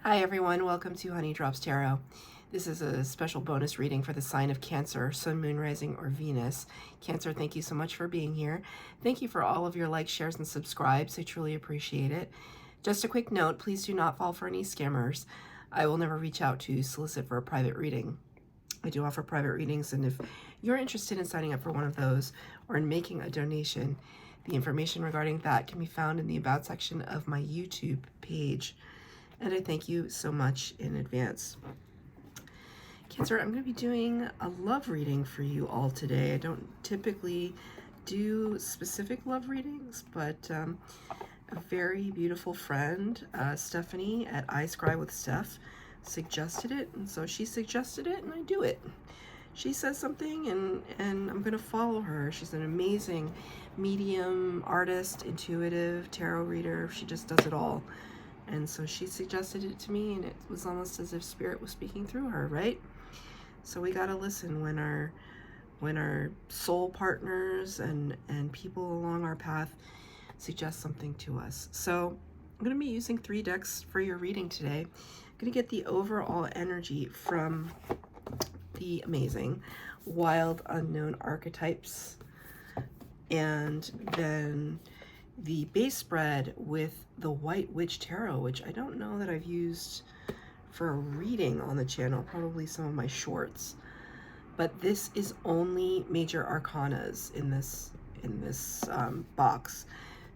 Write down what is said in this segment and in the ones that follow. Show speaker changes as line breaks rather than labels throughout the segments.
Hi everyone, welcome to Honey Drops Tarot. This is a special bonus reading for the sign of Cancer, Sun, Moon, Rising, or Venus. Cancer, thank you so much for being here. Thank you for all of your likes, shares, and subscribes. I truly appreciate it. Just a quick note, please do not fall for any scammers. I will never reach out to solicit for a private reading. I do offer private readings, and if you're interested in signing up for one of those or in making a donation, the information regarding that can be found in the About section of my YouTube page. And I thank you so much in advance. Cancer, I'm going to be doing a love reading for you all today. I don't typically do specific love readings, but a very beautiful friend, Stephanie at I Scry with Steph, suggested it, and so she suggested it, and I do it. She says something, and I'm going to follow her. She's an amazing medium, artist, intuitive, tarot reader. She just does it all. And so she suggested it to me, and it was almost as if Spirit was speaking through her, right? So we gotta listen when our soul partners and people along our path suggest something to us. So I'm gonna be using 3 decks for your reading today. I'm gonna get the overall energy from the amazing Wild Unknown Archetypes, and then the base spread with the White Witch Tarot, which I don't know that I've used for a reading on the channel, probably some of my shorts. But this is only major arcanas in this box.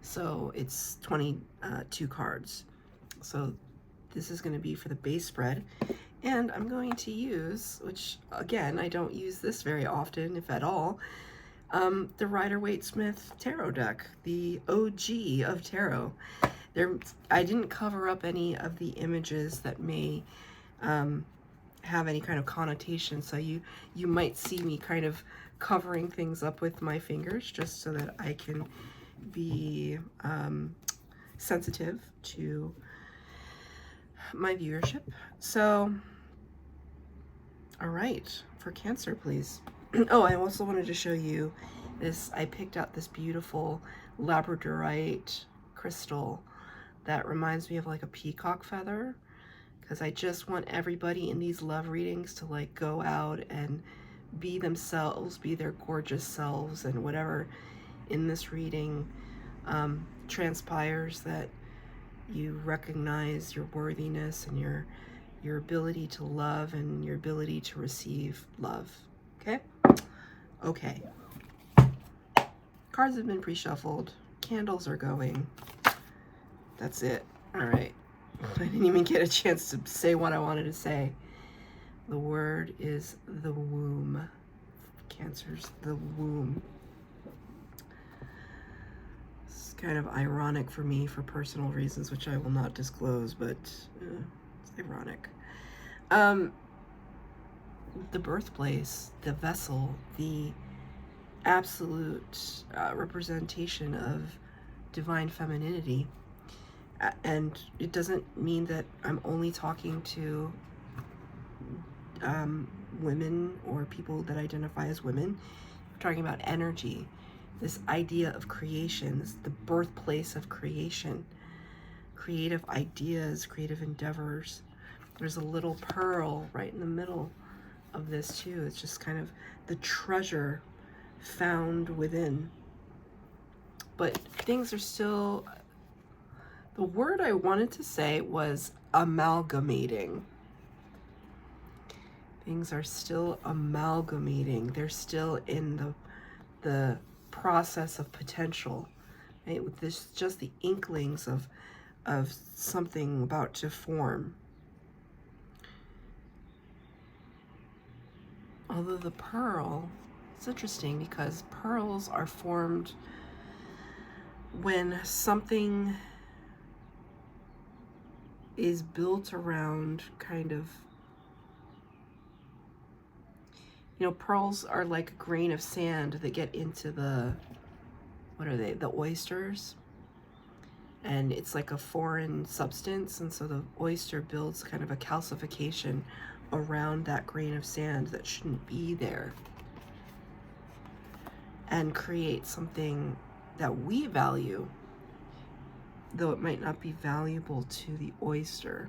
So it's 22 cards. So this is going to be for the base spread. And I'm going to use, which again, I don't use this very often, if at all, the Rider-Waite-Smith tarot deck, the OG of tarot. I didn't cover up any of the images that may have any kind of connotation, so you might see me kind of covering things up with my fingers just so that I can be sensitive to my viewership. So, all right, for Cancer, please. Oh, I also wanted to show you this. I picked out this beautiful labradorite crystal that reminds me of like a peacock feather, because I just want everybody in these love readings to like go out and be themselves, be their gorgeous selves, and whatever in this reading transpires, that you recognize your worthiness and your ability to love and your ability to receive love. Okay? Okay. Cards have been pre-shuffled. Candles are going. That's it. All right. I didn't even get a chance to say what I wanted to say. The word is the womb. Cancer's the womb. It's kind of ironic for me for personal reasons, which I will not disclose, but it's ironic. The birthplace, the vessel, the absolute representation of divine femininity. And it doesn't mean that I'm only talking to women or people that identify as women. We're talking about energy, this idea of creation, this the birthplace of creation, creative ideas, creative endeavors. There's a little pearl right in the middle of this too. It's just kind of the treasure found within. But things are still, the word I wanted to say was amalgamating. Things are still amalgamating. They're still in the process of potential, right? With this, just the inklings of something about to form. Although the pearl, it's interesting because pearls are formed when something is built around kind of, you know, pearls are like a grain of sand that get into the, what are they, the oysters, and it's like a foreign substance, and so the oyster builds kind of a calcification around that grain of sand that shouldn't be there, and create something that we value, though it might not be valuable to the oyster.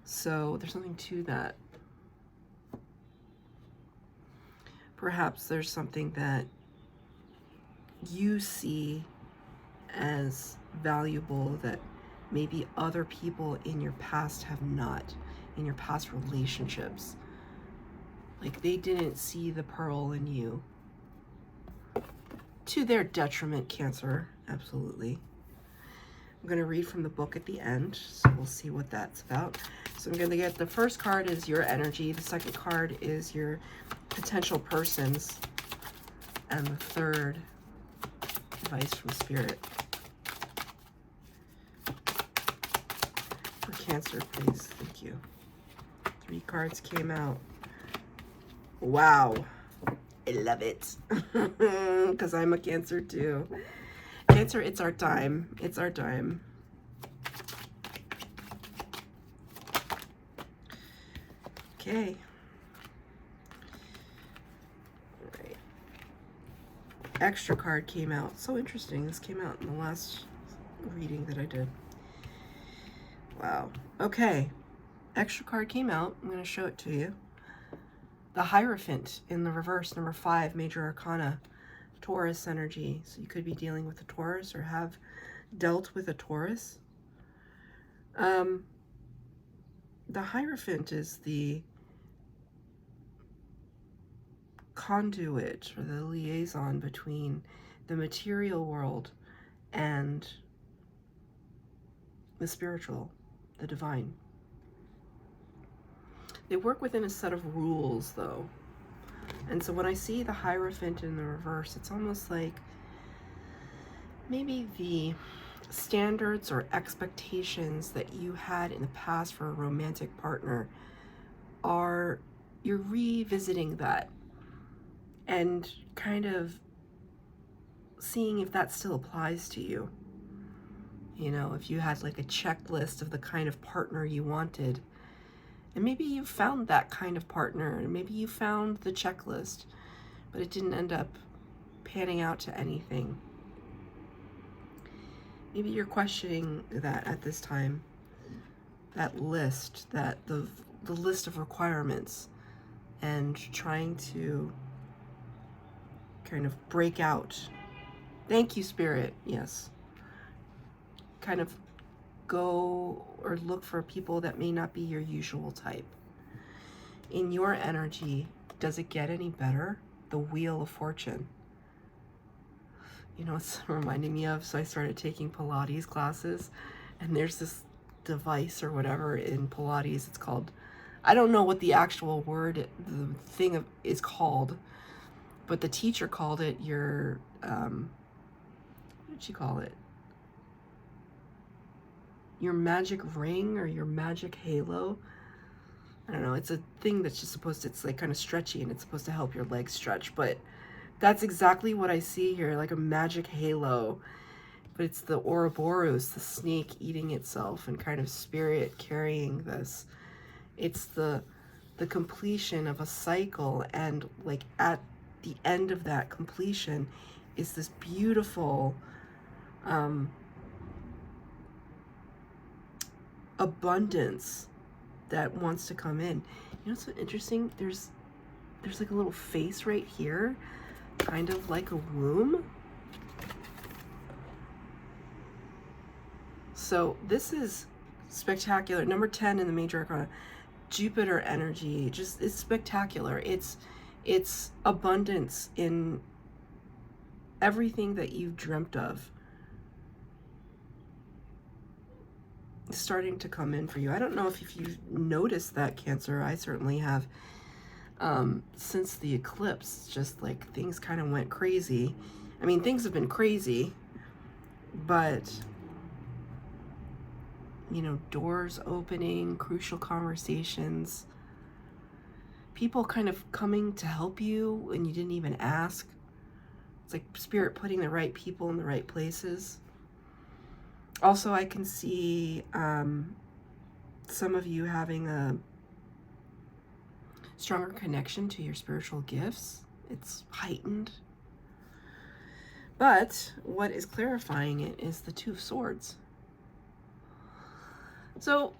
So there's something to that. Perhaps there's something that you see as valuable that maybe other people in your past have not, in your past relationships. Like they didn't see the pearl in you. To their detriment, Cancer, absolutely. I'm going to read from the book at the end, so we'll see what that's about. So I'm going to get, the first card is your energy, the second card is your potential persons, and the third, advice from Spirit. For Cancer, please. Thank you. 3 cards came out. Wow. I love it. Because I'm a Cancer too. Cancer, it's our time. It's our time. Okay. All right. Extra card came out. So interesting. This came out in the last reading that I did. Wow. Okay. Extra card came out. I'm going to show it to you. The Hierophant in the reverse, number 5, Major Arcana, Taurus energy. So you could be dealing with a Taurus or have dealt with a Taurus. The Hierophant is the conduit or the liaison between the material world and the spiritual, the divine. They work within a set of rules, though. And so when I see the Hierophant in the reverse, it's almost like maybe the standards or expectations that you had in the past for a romantic partner are, you're revisiting that and kind of seeing if that still applies to you. You know, if you had like a checklist of the kind of partner you wanted, and maybe you found that kind of partner, and maybe you found the checklist, but it didn't end up panning out to anything. Maybe you're questioning that at this time, that list, that the list of requirements, and trying to kind of break out. Thank you, Spirit. Yes. Kind of go or look for people that may not be your usual type. In your energy, does it get any better? The Wheel of Fortune. You know, it's reminding me of, so I started taking Pilates classes, and there's this device or whatever in Pilates. It's called, I don't know what the actual word, the thing is called, but the teacher called it your, what did she call it? Your magic ring or your magic halo. I don't know. It's a thing that's just supposed to, it's like kind of stretchy and it's supposed to help your legs stretch, but that's exactly what I see here, like a magic halo. But it's the Ouroboros, the snake eating itself, and kind of Spirit carrying this. It's the completion of a cycle, and like at the end of that completion is this beautiful abundance that wants to come in. You know what's so interesting? There's like a little face right here, kind of like a womb. So this is spectacular. Number 10 in the Major Arcana, Jupiter energy, just it's spectacular. It's abundance in everything that you've dreamt of starting to come in for you. I don't know if you've noticed that, Cancer. I certainly have. Since the eclipse, just like things kind of went crazy. I mean, things have been crazy, but you know, doors opening, crucial conversations, people kind of coming to help you and you didn't even ask. It's like Spirit putting the right people in the right places. Also, I can see some of you having a stronger connection to your spiritual gifts. It's heightened. But what is clarifying it is the Two of Swords. So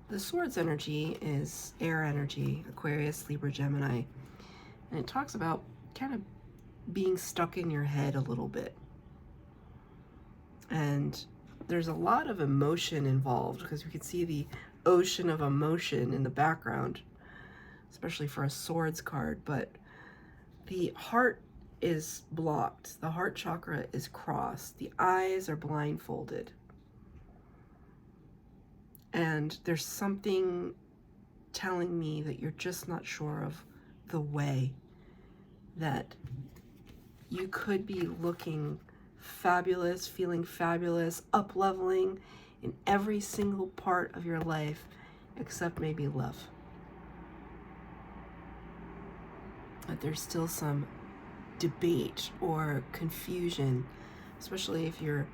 The Swords energy is air energy, Aquarius, Libra, Gemini. And it talks about kind of being stuck in your head a little bit. And there's a lot of emotion involved because you can see the ocean of emotion in the background, especially for a Swords card. But the heart is blocked. The heart chakra is crossed. The eyes are blindfolded. And there's something telling me that you're just not sure of the way, that you could be looking fabulous, feeling fabulous, up-leveling in every single part of your life except maybe love. But there's still some debate or confusion, especially if you're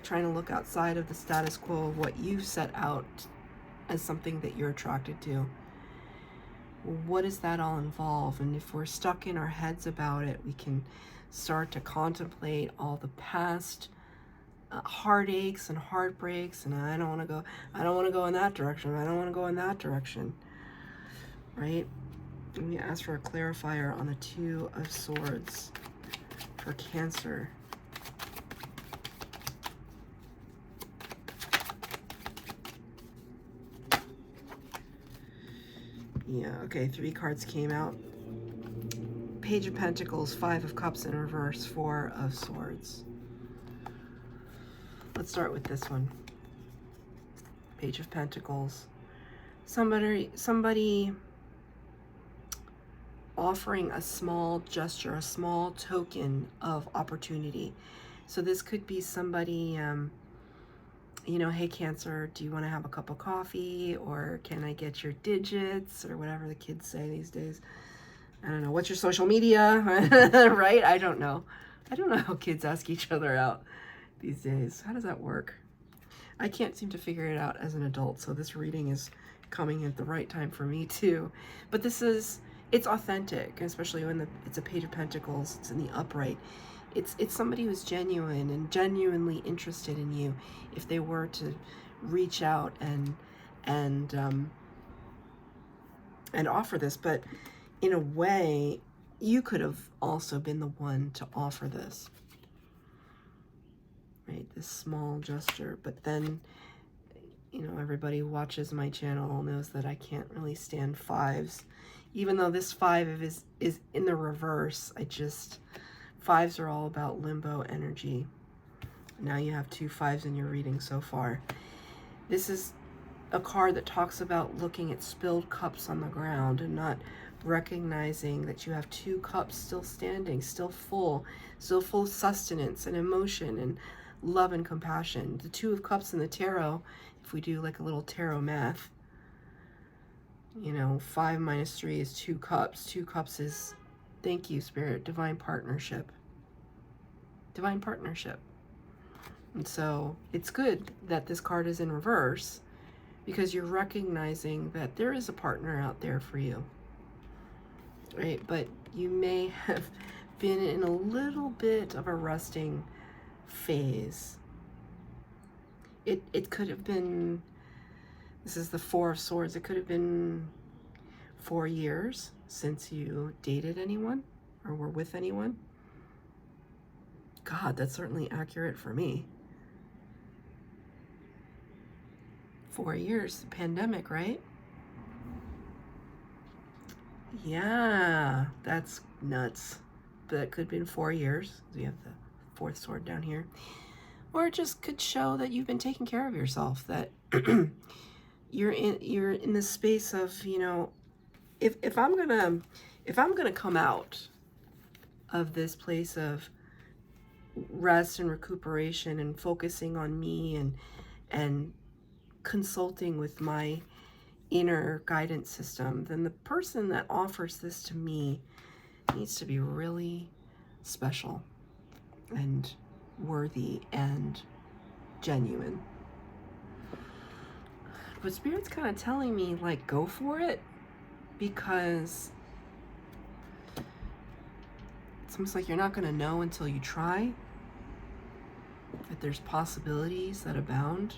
trying to look outside of the status quo of what you've set out as something that you're attracted to. What does that all involve? And if we're stuck in our heads about it, we can start to contemplate all the past heartaches and heartbreaks, and I don't want to go in that direction. I don't want to go in that direction. Right? Let me ask for a clarifier on the Two of Swords for Cancer. Yeah, okay, 3 cards came out. Page of Pentacles, 5 of Cups in reverse, 4 of Swords. Let's start with this one. Page of Pentacles. Somebody offering a small gesture, a small token of opportunity. So this could be somebody, you know, hey Cancer, do you want to have a cup of coffee? Or can I get your digits? Or whatever the kids say these days. I don't know. What's your social media? Right? I don't know. I don't know how kids ask each other out these days. How does that work? I can't seem to figure it out as an adult. So this reading is coming at the right time for me too. But it's authentic, especially when it's a Page of Pentacles. It's in the upright. It's somebody who's genuine and genuinely interested in you. If they were to reach out and offer this, but in a way, you could have also been the one to offer this, right? This small gesture. But then, you know, everybody who watches my channel knows that I can't really stand 5s, even though this 5 is in the reverse. 5s are all about limbo energy. Now you have 2 5s in your reading so far. This is a card that talks about looking at spilled cups on the ground and not recognizing that you have 2 cups still standing, still full of sustenance and emotion and love and compassion. The 2 of Cups in the tarot, if we do like a little tarot math, you know, 5 minus 3 is 2 cups. 2 cups is, thank you, Spirit, divine partnership. Divine partnership. And so it's good that this card is in reverse because you're recognizing that there is a partner out there for you. Right? But you may have been in a little bit of a resting phase. It could have been, this is the 4 of Swords, it could have been 4 years since you dated anyone or were with anyone. God, that's certainly accurate for me. 4 years, the pandemic, right? Yeah, that's nuts. But it could have been 4 years. We have the 4th sword down here. Or it just could show that you've been taking care of yourself, that you're in the space of, you know, if I'm gonna come out of this place of rest and recuperation and focusing on me and consulting with my inner guidance system, then the person that offers this to me needs to be really special and worthy and genuine. But Spirit's kind of telling me, like, go for it, because it's almost like you're not going to know until you try, that there's possibilities that abound.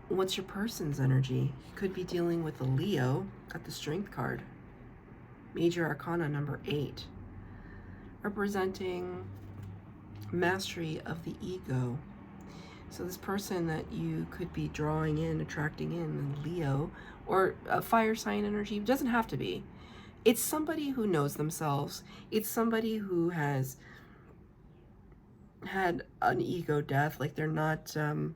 what's your person's energy? Could be dealing with a Leo. Got the Strength card. Major Arcana number 8. Representing mastery of the ego. So this person that you could be drawing in, attracting in, Leo, or a fire sign energy, doesn't have to be. It's somebody who knows themselves. It's somebody who has had an ego death. Like they're not so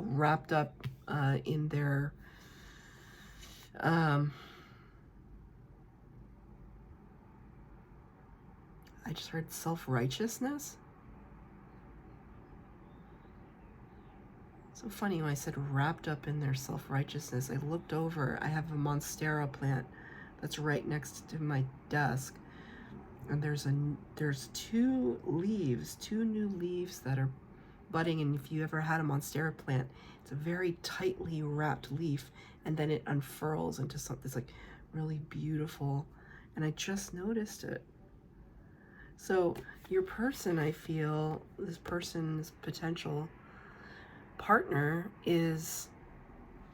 wrapped up in their I just heard self-righteousness. So funny when I said wrapped up in their self-righteousness. I looked over. I have a Monstera plant that's right next to my desk. And there's 2 leaves, 2 new leaves that are budding. And if you ever had a Monstera plant, it's a very tightly wrapped leaf. And then it unfurls into something that's like really beautiful. And I just noticed it. So your person, I feel, this person's potential partner is,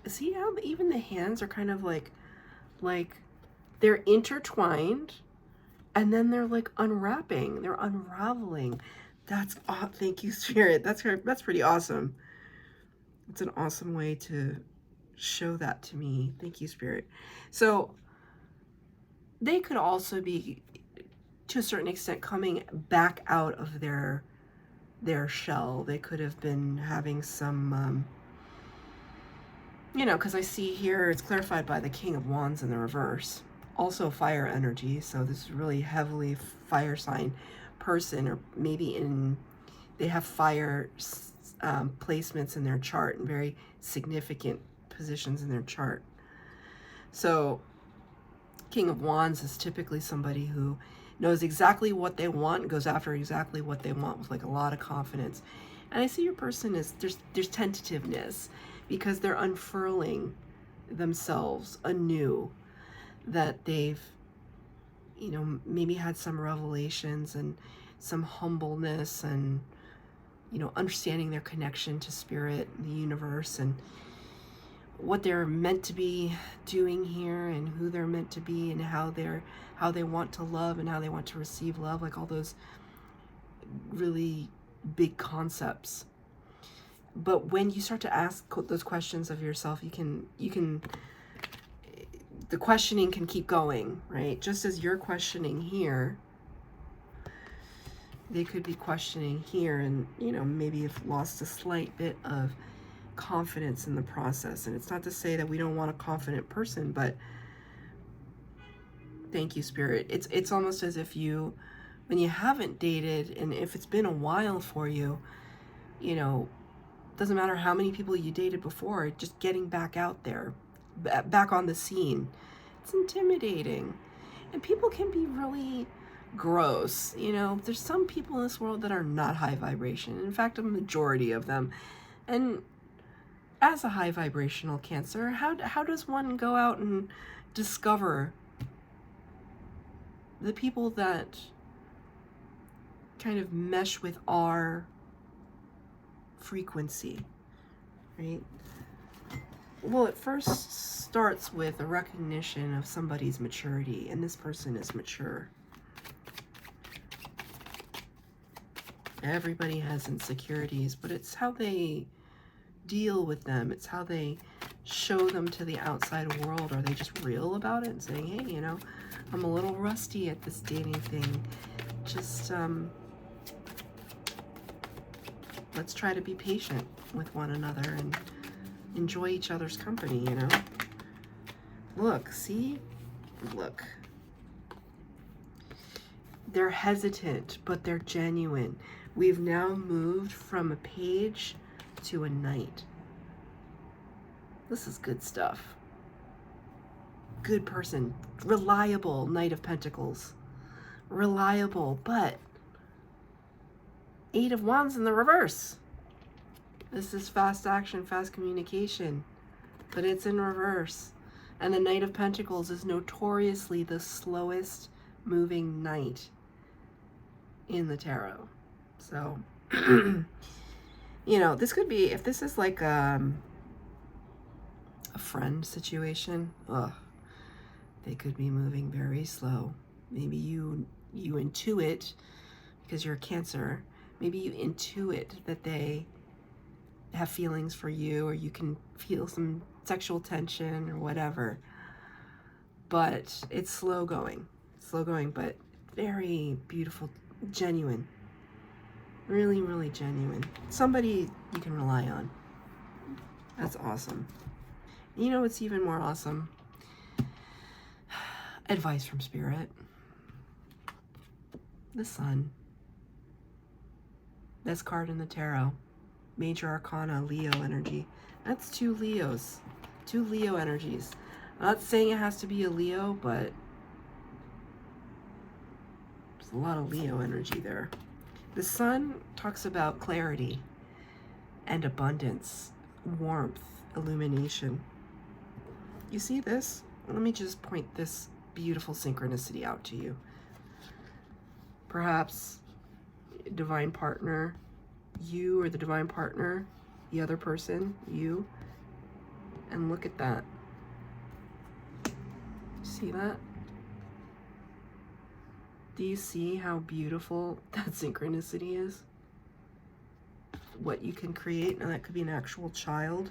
see how even the hands are kind of like they're intertwined, and then they're like unwrapping, they're unraveling. That's thank you, Spirit. That's pretty awesome. It's an awesome way to show that to me. Thank you, Spirit. So they could also be, to a certain extent, coming back out of their shell. They could have been having some, because I see here it's clarified by the King of Wands in the reverse. Also fire energy, so this is really heavily fire sign person, or maybe they have fire placements in their chart and very significant positions in their chart. So King of Wands is typically somebody who knows exactly what they want and goes after exactly what they want with like a lot of confidence. And I see your person is, there's tentativeness because they're unfurling themselves anew, that they've, maybe had some revelations and some humbleness and, understanding their connection to spirit and the universe and what they're meant to be doing here and who they're meant to be and how they want to love and how they want to receive love, like all those really big concepts. But when you start to ask those questions of yourself, you can the questioning can keep going, right? Just as you're questioning here, they could be questioning here, and maybe have lost a slight bit of confidence in the process. And it's not to say that we don't want a confident person, but thank you, Spirit. It's almost as if when you haven't dated, and if it's been a while for you, doesn't matter how many people you dated before, just getting back out there, back on the scene, it's intimidating. And people can be really gross. There's some people in this world that are not high vibration. In fact, a majority of them. And as a high vibrational Cancer, how does one go out and discover the people that kind of mesh with our frequency, right? Well, it first starts with a recognition of somebody's maturity, and this person is mature. Everybody has insecurities, but it's how they deal with them. It's how they show them to the outside world. Are they just real about it and saying, hey, I'm a little rusty at this dating thing. Just, let's try to be patient with one another and enjoy each other's company, Look, see? Look. They're hesitant, but they're genuine. We've now moved from a page to a knight. This is good stuff. Good person. Reliable Knight of Pentacles. Reliable, but 8 of Wands in the reverse. This is fast action, fast communication, but it's in reverse. And the Knight of Pentacles is notoriously the slowest moving knight in the tarot. So You know, this could be, if this is like a friend situation, they could be moving very slow. Maybe you intuit, because you're a Cancer, maybe you intuit that they have feelings for you, or you can feel some sexual tension or whatever. But it's slow going, but very beautiful, genuine, really, really genuine. Somebody you can rely on. That's awesome. You know what's even more awesome? Advice from Spirit. The Sun. Best card in the tarot. Major Arcana, Leo energy. That's 2 Leos. 2 Leo energies. I'm not saying it has to be a Leo, but there's a lot of Leo energy there. The Sun talks about clarity and abundance, warmth, illumination. You see this? Let me just point this beautiful synchronicity out to you. Perhaps divine partner, you, or the divine partner, the other person, you, and look at that. See that? Do you see how beautiful that synchronicity is? What you can create, and that could be an actual child,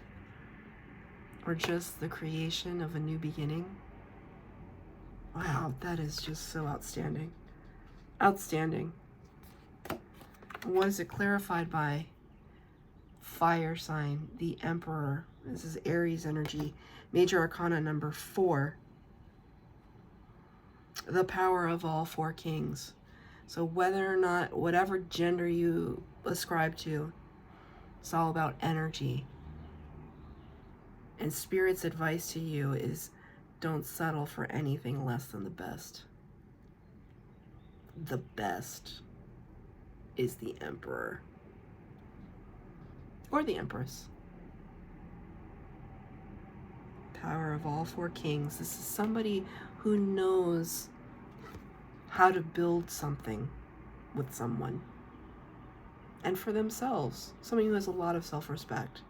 or just the creation of a new beginning. Wow, that is just so outstanding. Outstanding. What is it clarified by? Fire sign, the Emperor. This is Aries energy. Major Arcana number 4. The power of all 4 kings. So whether or not, whatever gender you ascribe to, it's all about energy. And Spirit's advice to you is, don't settle for anything less than the best. The best is the Emperor. Or the Empress. Power of all 4 kings. This is somebody who knows how to build something with someone. And for themselves. Somebody who has a lot of self-respect,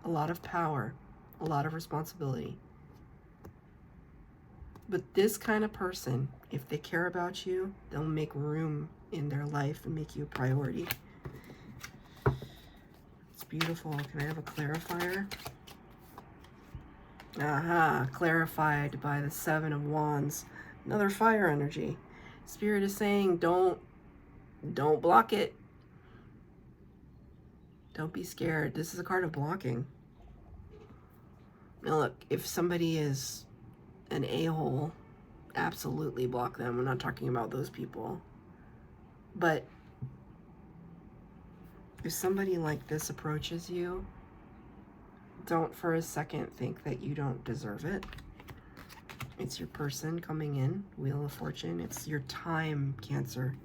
a lot of power, a lot of responsibility. But this kind of person, if they care about you, they'll make room in their life and make you a priority. It's beautiful. Can I have a clarifier? Aha, clarified by the 7 of Wands. Another fire energy. Spirit is saying, don't block it. Don't be scared. This is a card of blocking. Now look, if somebody is an a-hole, absolutely block them. We're not talking about those people. But if somebody like this approaches you, don't for a second think that you don't deserve it. It's your person coming in, Wheel of Fortune. It's your time, Cancer.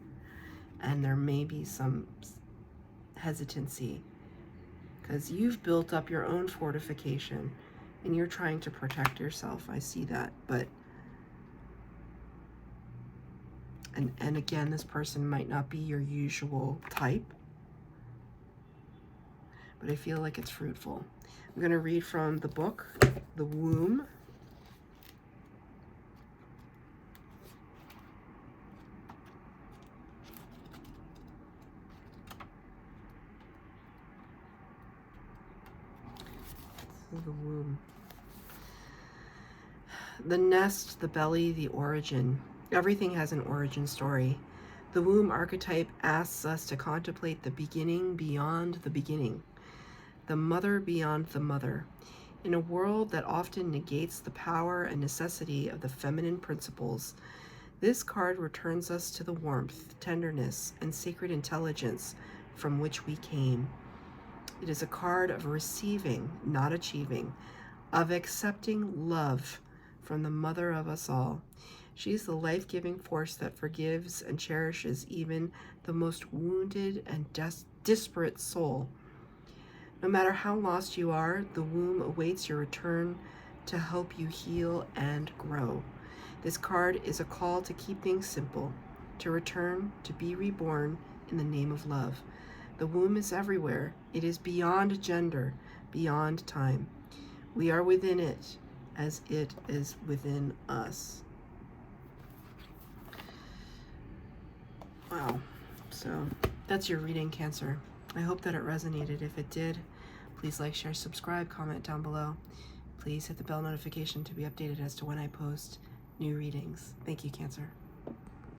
And there may be some hesitancy because you've built up your own fortification and you're trying to protect yourself. I see that. But and again, this person might not be your usual type, but I feel like it's fruitful. I'm going to read from the book, The Womb. This is the womb. The nest, the belly, the origin. Everything has an origin story. The womb archetype asks us to contemplate the beginning beyond the beginning, the mother beyond the mother. In a world that often negates the power and necessity of the feminine principles, this card returns us to the warmth, tenderness, and sacred intelligence from which we came. It is a card of receiving, not achieving, of accepting love from the mother of us all. She is the life-giving force that forgives and cherishes even the most wounded and disparate soul. No matter how lost you are, the womb awaits your return to help you heal and grow. This card is a call to keep things simple, to return, to be reborn in the name of love. The womb is everywhere. It is beyond gender, beyond time. We are within it as it is within us. Wow. So that's your reading, Cancer. I hope that it resonated. If it did, please like, share, subscribe, comment down below. Please hit the bell notification to be updated as to when I post new readings. Thank you, Cancer.